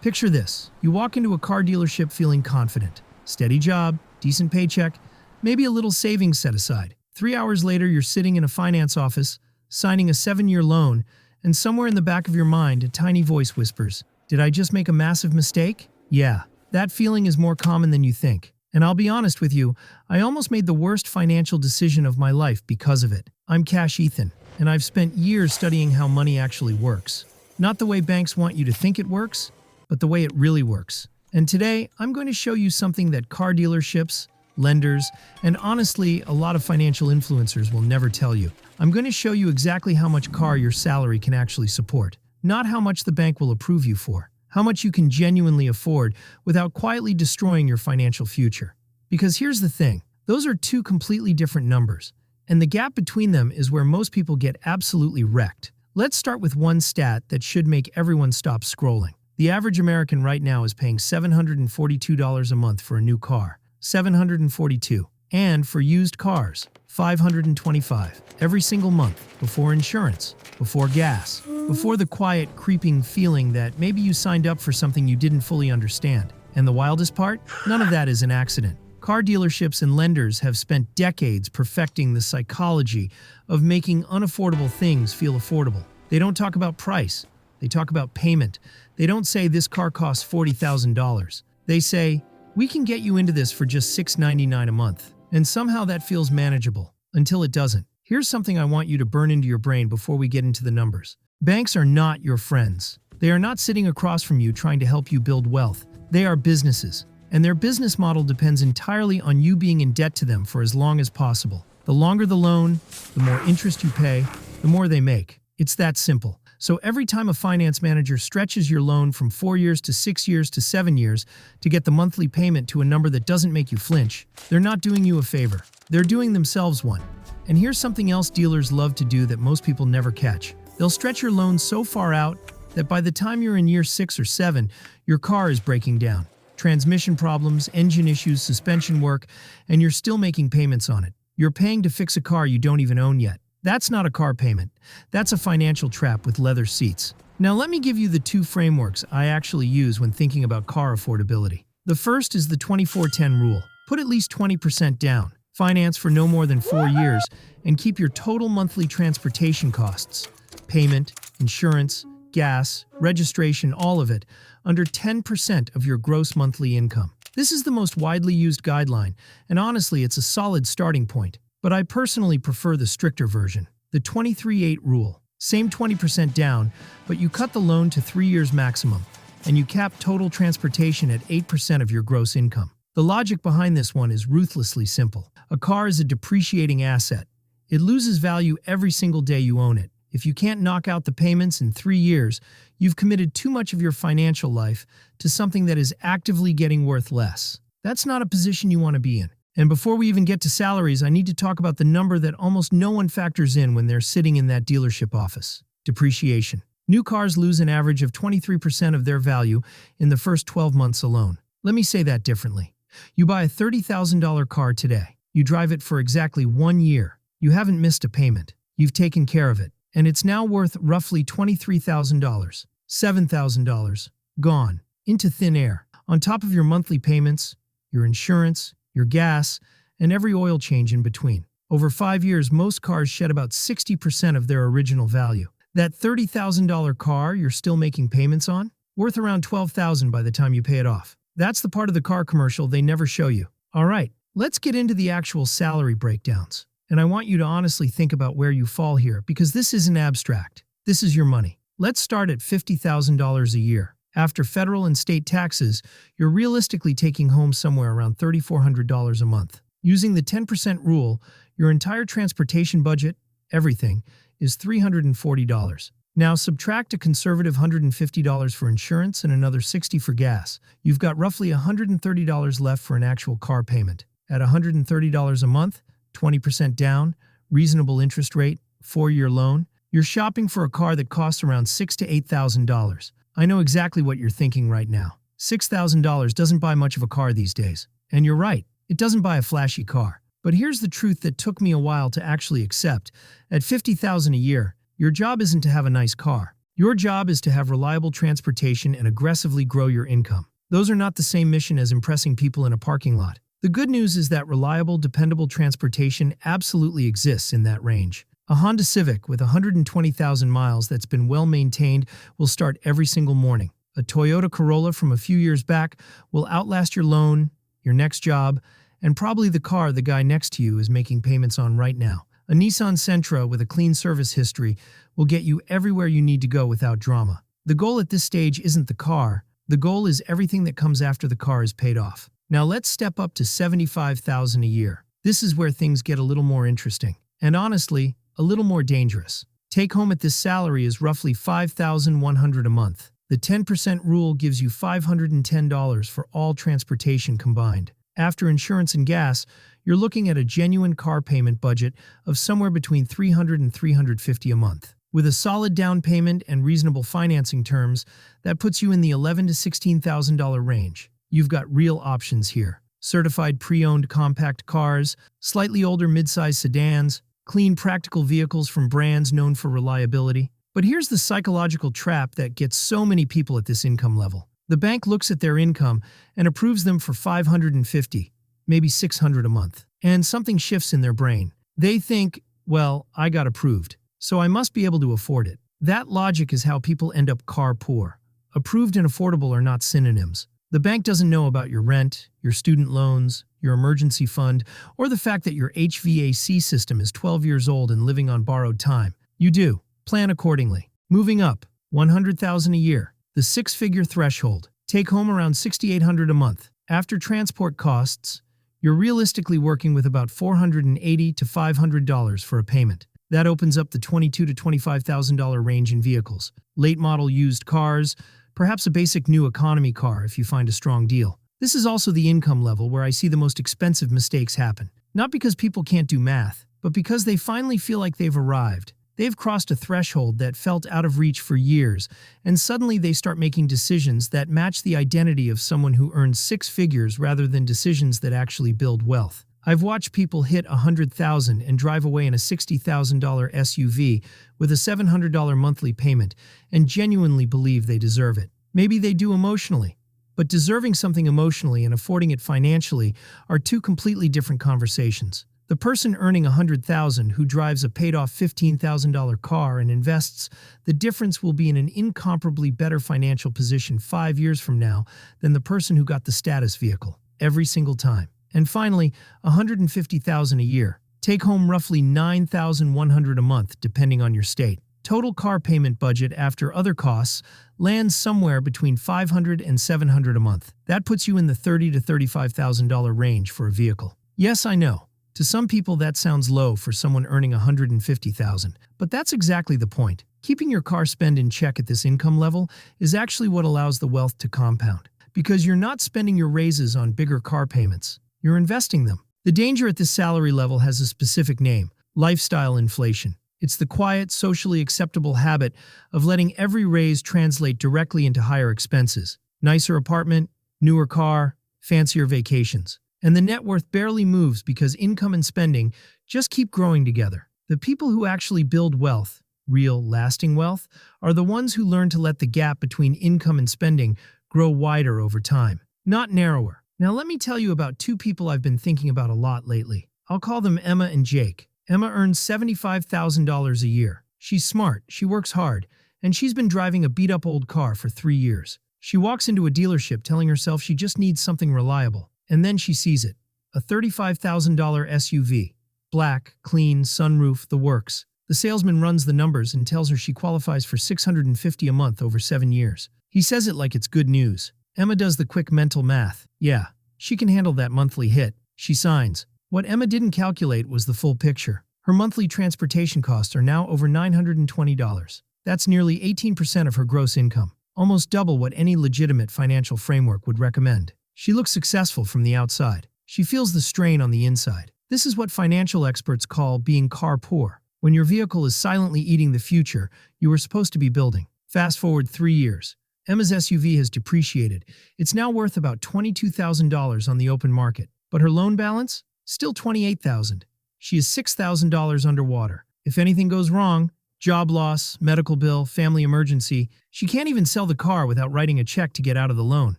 Picture this. You walk into a car dealership feeling confident. Steady job, decent paycheck, maybe a little savings set aside. 3 hours later, you're sitting in a finance office, signing a 7-year loan, and somewhere in the back of your mind, a tiny voice whispers, "Did I just make a massive mistake?" Yeah, that feeling is more common than you think. And I'll be honest with you, I almost made the worst financial decision of my life because of it. I'm Cash Ethan, and I've spent years studying how money actually works. Not the way banks want you to think it works, but the way it really works. And today, I'm going to show you something that car dealerships, lenders, and honestly, a lot of financial influencers will never tell you. I'm going to show you exactly how much car your salary can actually support, not how much the bank will approve you for, how much you can genuinely afford without quietly destroying your financial future. Because here's the thing, those are two completely different numbers, and the gap between them is where most people get absolutely wrecked. Let's start with one stat that should make everyone stop scrolling. The average American right now is paying $742 a month for a new car. $742. And for used cars, $525 every single month, before insurance, before gas, before the quiet, creeping feeling that maybe you signed up for something you didn't fully understand. And the wildest part? None of that is an accident. Car dealerships and lenders have spent decades perfecting the psychology of making unaffordable things feel affordable. They don't talk about price. They talk about payment. They don't say this car costs $40,000. They say, we can get you into this for just $699 a month. And somehow that feels manageable, until it doesn't. Here's something I want you to burn into your brain before we get into the numbers. Banks are not your friends. They are not sitting across from you trying to help you build wealth. They are businesses, and their business model depends entirely on you being in debt to them for as long as possible. The longer the loan, the more interest you pay, the more they make. It's that simple. So every time a finance manager stretches your loan from 4 years to 6 years to 7 years to get the monthly payment to a number that doesn't make you flinch, they're not doing you a favor. They're doing themselves one. And here's something else dealers love to do that most people never catch. They'll stretch your loan so far out that by the time you're in year 6 or 7, your car is breaking down. Transmission problems, engine issues, suspension work, and you're still making payments on it. You're paying to fix a car you don't even own yet. That's not a car payment. That's a financial trap with leather seats. Now let me give you the two frameworks I actually use when thinking about car affordability. The first is the 24-10 rule. Put at least 20% down, finance for no more than 4 years, and keep your total monthly transportation costs, payment, insurance, gas, registration, all of it, under 10% of your gross monthly income. This is the most widely used guideline, and honestly, it's a solid starting point. But I personally prefer the stricter version, the 23-8 rule. Same 20% down, but you cut the loan to 3 years maximum, and you cap total transportation at 8% of your gross income. The logic behind this one is ruthlessly simple. A car is a depreciating asset. It loses value every single day you own it. If you can't knock out the payments in 3 years, you've committed too much of your financial life to something that is actively getting worth less. That's not a position you want to be in. And before we even get to salaries, I need to talk about the number that almost no one factors in when they're sitting in that dealership office: depreciation. New cars lose an average of 23% of their value in the first 12 months alone. Let me say that differently. You buy a $30,000 car today. You drive it for exactly 1 year. You haven't missed a payment. You've taken care of it. And it's now worth roughly $23,000. $7,000. Gone. Into thin air. On top of your monthly payments, your insurance, your gas, and every oil change in between. Over 5 years, most cars shed about 60% of their original value. That $30,000 car you're still making payments on? Worth around $12,000 by the time you pay it off. That's the part of the car commercial they never show you. All right, let's get into the actual salary breakdowns. And I want you to honestly think about where you fall here, because this isn't abstract. This is your money. Let's start at $50,000 a year. After federal and state taxes, you're realistically taking home somewhere around $3,400 a month. Using the 10% rule, your entire transportation budget, everything, is $340. Now subtract a conservative $150 for insurance and another $60 for gas. You've got roughly $130 left for an actual car payment. At $130 a month, 20% down, reasonable interest rate, 4-year loan, you're shopping for a car that costs around $6,000 to $8,000. I know exactly what you're thinking right now. $6,000 doesn't buy much of a car these days. And you're right, it doesn't buy a flashy car. But here's the truth that took me a while to actually accept. At $50,000 a year, your job isn't to have a nice car. Your job is to have reliable transportation and aggressively grow your income. Those are not the same mission as impressing people in a parking lot. The good news is that reliable, dependable transportation absolutely exists in that range. A Honda Civic with 120,000 miles that's been well maintained will start every single morning. A Toyota Corolla from a few years back will outlast your loan, your next job, and probably the car the guy next to you is making payments on right now. A Nissan Sentra with a clean service history will get you everywhere you need to go without drama. The goal at this stage isn't the car. The goal is everything that comes after the car is paid off. Now let's step up to $75,000 a year. This is where things get a little more interesting. And honestly, a little more dangerous. Take home at this salary is roughly $5,100 a month. The 10% rule gives you $510 for all transportation combined. After insurance and gas, you're looking at a genuine car payment budget of somewhere between $300 and $350 a month. With a solid down payment and reasonable financing terms, that puts you in the $11,000 to $16,000 range. You've got real options here. Certified pre-owned compact cars, slightly older mid-size sedans, clean practical vehicles from brands known for reliability. But here's the psychological trap that gets so many people at this income level. The bank looks at their income and approves them for $550, maybe $600 a month. And something shifts in their brain. They think, well, I got approved, so I must be able to afford it. That logic is how people end up car poor. Approved and affordable are not synonyms. The bank doesn't know about your rent, your student loans, your emergency fund, or the fact that your HVAC system is 12 years old and living on borrowed time. You do. Plan accordingly. Moving up, $100,000 a year. The six-figure threshold. Take home around $6,800 a month. After transport costs, you're realistically working with about $480 to $500 for a payment. That opens up the $22,000 to $25,000 range in vehicles. Late model used cars, perhaps a basic new economy car if you find a strong deal. This is also the income level where I see the most expensive mistakes happen. Not because people can't do math, but because they finally feel like they've arrived. They've crossed a threshold that felt out of reach for years, and suddenly they start making decisions that match the identity of someone who earns six figures rather than decisions that actually build wealth. I've watched people hit $100,000 and drive away in a $60,000 SUV with a $700 monthly payment and genuinely believe they deserve it. Maybe they do emotionally, but deserving something emotionally and affording it financially are two completely different conversations. The person earning $100,000 who drives a paid-off $15,000 car and invests, the difference will be in an incomparably better financial position 5 years from now than the person who got the status vehicle, every single time. And finally, $150,000 a year. Take home roughly $9,100 a month, depending on your state. Total car payment budget after other costs lands somewhere between $500 and $700 a month. That puts you in the $30,000 to $35,000 range for a vehicle. Yes, I know. To some people, that sounds low for someone earning $150,000, but that's exactly the point. Keeping your car spend in check at this income level is actually what allows the wealth to compound, because you're not spending your raises on bigger car payments. You're investing them. The danger at this salary level has a specific name: lifestyle inflation. It's the quiet, socially acceptable habit of letting every raise translate directly into higher expenses. Nicer apartment, newer car, fancier vacations. And the net worth barely moves because income and spending just keep growing together. The people who actually build wealth, real, lasting wealth, are the ones who learn to let the gap between income and spending grow wider over time, not narrower. Now let me tell you about two people I've been thinking about a lot lately. I'll call them Emma and Jake. Emma earns $75,000 a year. She's smart, she works hard, and she's been driving a beat-up old car for 3 years. She walks into a dealership telling herself she just needs something reliable. And then she sees it. A $35,000 SUV. Black, clean, sunroof, the works. The salesman runs the numbers and tells her she qualifies for $650 a month over 7 years. He says it like it's good news. Emma does the quick mental math. Yeah, she can handle that monthly hit. She signs. What Emma didn't calculate was the full picture. Her monthly transportation costs are now over $920. That's nearly 18% of her gross income. Almost double what any legitimate financial framework would recommend. She looks successful from the outside. She feels the strain on the inside. This is what financial experts call being car poor. When your vehicle is silently eating the future you were supposed to be building. Fast forward 3 years. Emma's SUV has depreciated. It's now worth about $22,000 on the open market. But her loan balance? Still $28,000. She is $6,000 underwater. If anything goes wrong, Job loss, medical bill, family emergency. She can't even sell the car without writing a check to get out of the loan.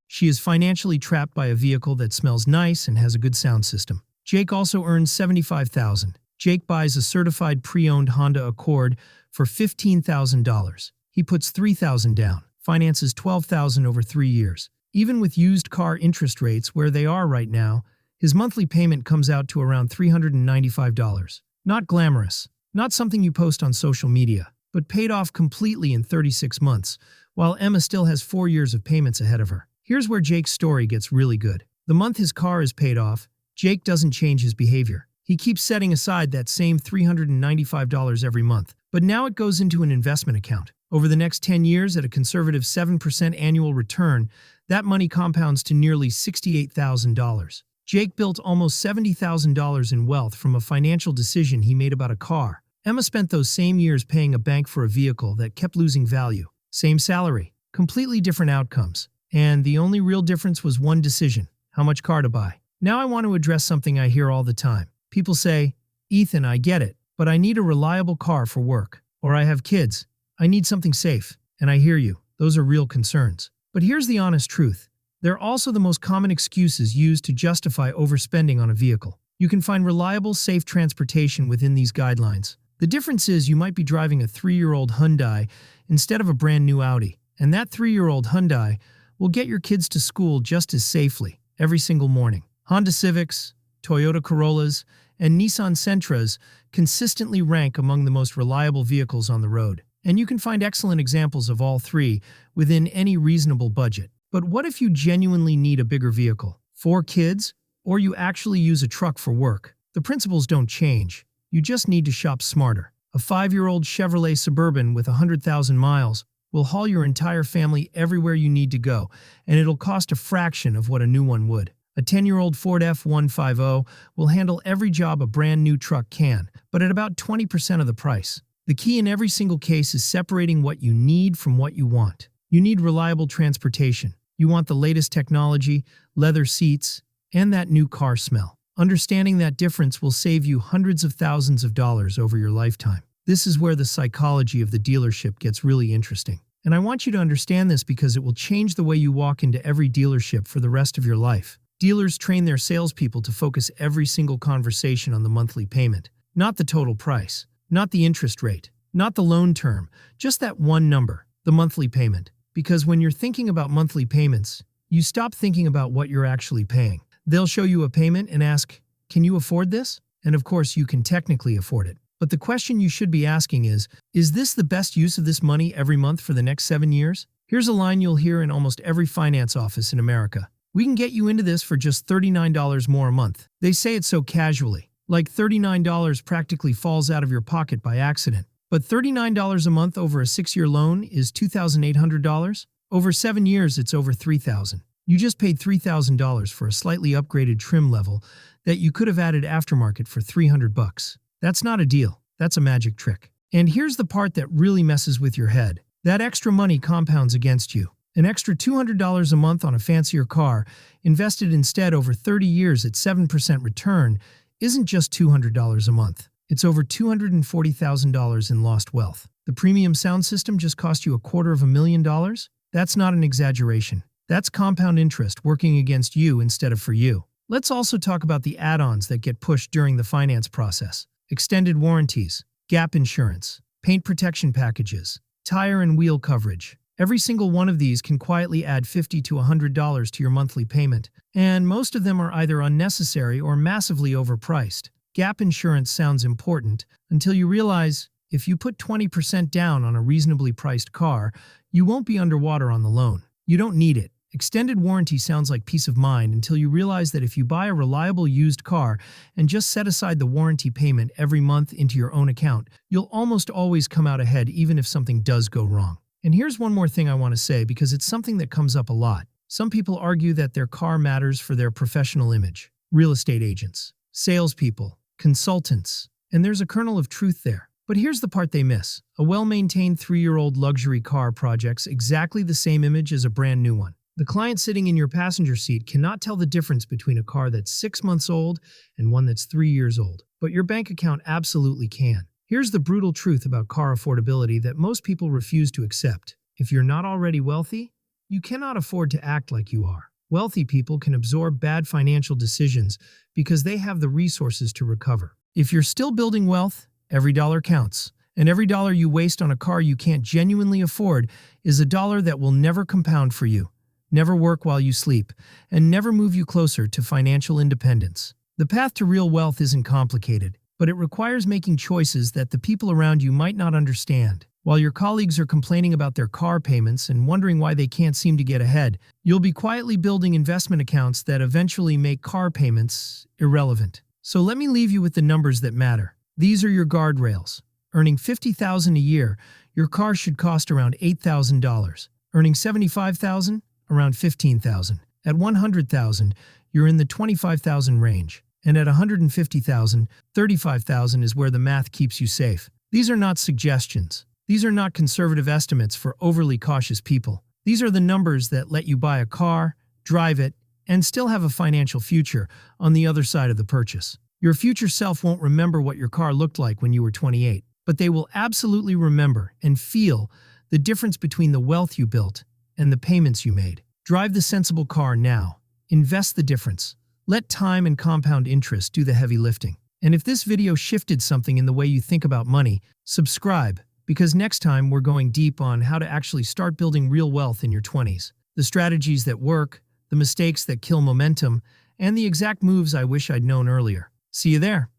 She is financially trapped by a vehicle that smells nice and has a good sound system. Jake also earns $75,000. Jake buys a certified pre-owned Honda Accord for $15,000. He puts $3,000 down, finances $12,000 over 3 years. Even with used car interest rates where they are right now, his monthly payment comes out to around $395. Not glamorous, not something you post on social media, but paid off completely in 36 months, while Emma still has 4 years of payments ahead of her. Here's where Jake's story gets really good. The month his car is paid off, Jake doesn't change his behavior. He keeps setting aside that same $395 every month, but now it goes into an investment account. Over the next 10 years at a conservative 7% annual return, that money compounds to nearly $68,000. Jake built almost $70,000 in wealth from a financial decision he made about a car. Emma spent those same years paying a bank for a vehicle that kept losing value. Same salary, completely different outcomes. And the only real difference was one decision: how much car to buy. Now I want to address something I hear all the time. People say, "Ethan, I get it, but I need a reliable car for work." Or "I have kids. I need something safe." And I hear you. Those are real concerns. But here's the honest truth. They're also the most common excuses used to justify overspending on a vehicle. You can find reliable, safe transportation within these guidelines. The difference is you might be driving a 3-year-old Hyundai instead of a brand new Audi. And that 3-year-old Hyundai will get your kids to school just as safely every single morning. Honda Civics, Toyota Corollas, and Nissan Sentras consistently rank among the most reliable vehicles on the road. And you can find excellent examples of all three within any reasonable budget. But what if you genuinely need a bigger vehicle? 4 kids? Or you actually use a truck for work? The principles don't change. You just need to shop smarter. A 5-year-old Chevrolet Suburban with 100,000 miles will haul your entire family everywhere you need to go, and it'll cost a fraction of what a new one would. A 10-year-old Ford F-150 will handle every job a brand new truck can, but at about 20% of the price. The key in every single case is separating what you need from what you want. You need reliable transportation. You want the latest technology, leather seats, and that new car smell. Understanding that difference will save you hundreds of thousands of dollars over your lifetime. This is where the psychology of the dealership gets really interesting. And I want you to understand this because it will change the way you walk into every dealership for the rest of your life. Dealers train their salespeople to focus every single conversation on the monthly payment, not the total price, not the interest rate, not the loan term, just that one number, the monthly payment. Because when you're thinking about monthly payments, you stop thinking about what you're actually paying. They'll show you a payment and ask, "Can you afford this?" And of course, you can technically afford it. But the question you should be asking is this the best use of this money every month for the next 7 years? Here's a line you'll hear in almost every finance office in America. "We can get you into this for just $39 more a month." They say it so casually, like $39 practically falls out of your pocket by accident. But $39 a month over a 6-year loan is $2,800. Over 7 years, it's over $3,000. You just paid $3,000 for a slightly upgraded trim level that you could have added aftermarket for $300. That's not a deal. That's a magic trick. And here's the part that really messes with your head. That extra money compounds against you. An extra $200 a month on a fancier car, invested instead over 30 years at 7% return, isn't just $200 a month. It's over $240,000 in lost wealth. The premium sound system just cost you $250,000? That's not an exaggeration. That's compound interest working against you instead of for you. Let's also talk about the add-ons that get pushed during the finance process. Extended warranties, gap insurance, paint protection packages, tire and wheel coverage. Every single one of these can quietly add $50 to $100 to your monthly payment, and most of them are either unnecessary or massively overpriced. Gap insurance sounds important until you realize if you put 20% down on a reasonably priced car, you won't be underwater on the loan. You don't need it. Extended warranty sounds like peace of mind until you realize that if you buy a reliable used car and just set aside the warranty payment every month into your own account, you'll almost always come out ahead even if something does go wrong. And here's one more thing I want to say because it's something that comes up a lot. Some people argue that their car matters for their professional image. Real estate agents, salespeople, consultants, and there's a kernel of truth there. But here's the part they miss. A well-maintained 3-year-old luxury car projects exactly the same image as a brand new one. The client sitting in your passenger seat cannot tell the difference between a car that's 6 months old and one that's 3 years old. But your bank account absolutely can. Here's the brutal truth about car affordability that most people refuse to accept. If you're not already wealthy, you cannot afford to act like you are. Wealthy people can absorb bad financial decisions because they have the resources to recover. If you're still building wealth, every dollar counts. And every dollar you waste on a car you can't genuinely afford is a dollar that will never compound for you, never work while you sleep, and never move you closer to financial independence. The path to real wealth isn't complicated, but it requires making choices that the people around you might not understand. While your colleagues are complaining about their car payments and wondering why they can't seem to get ahead, you'll be quietly building investment accounts that eventually make car payments irrelevant. So let me leave you with the numbers that matter. These are your guardrails. Earning $50,000 a year, your car should cost around $8,000. Earning $75,000, around $15,000. At $100,000, you're in the $25,000 range. And at $150,000, $35,000 is where the math keeps you safe. These are not suggestions. These are not conservative estimates for overly cautious people. These are the numbers that let you buy a car, drive it, and still have a financial future on the other side of the purchase. Your future self won't remember what your car looked like when you were 28. But they will absolutely remember and feel the difference between the wealth you built and the payments you made. Drive the sensible car now. Invest the difference. Let time and compound interest do the heavy lifting. And if this video shifted something in the way you think about money, subscribe, because next time we're going deep on how to actually start building real wealth in your 20s. The strategies that work, the mistakes that kill momentum, and the exact moves I wish I'd known earlier. See you there.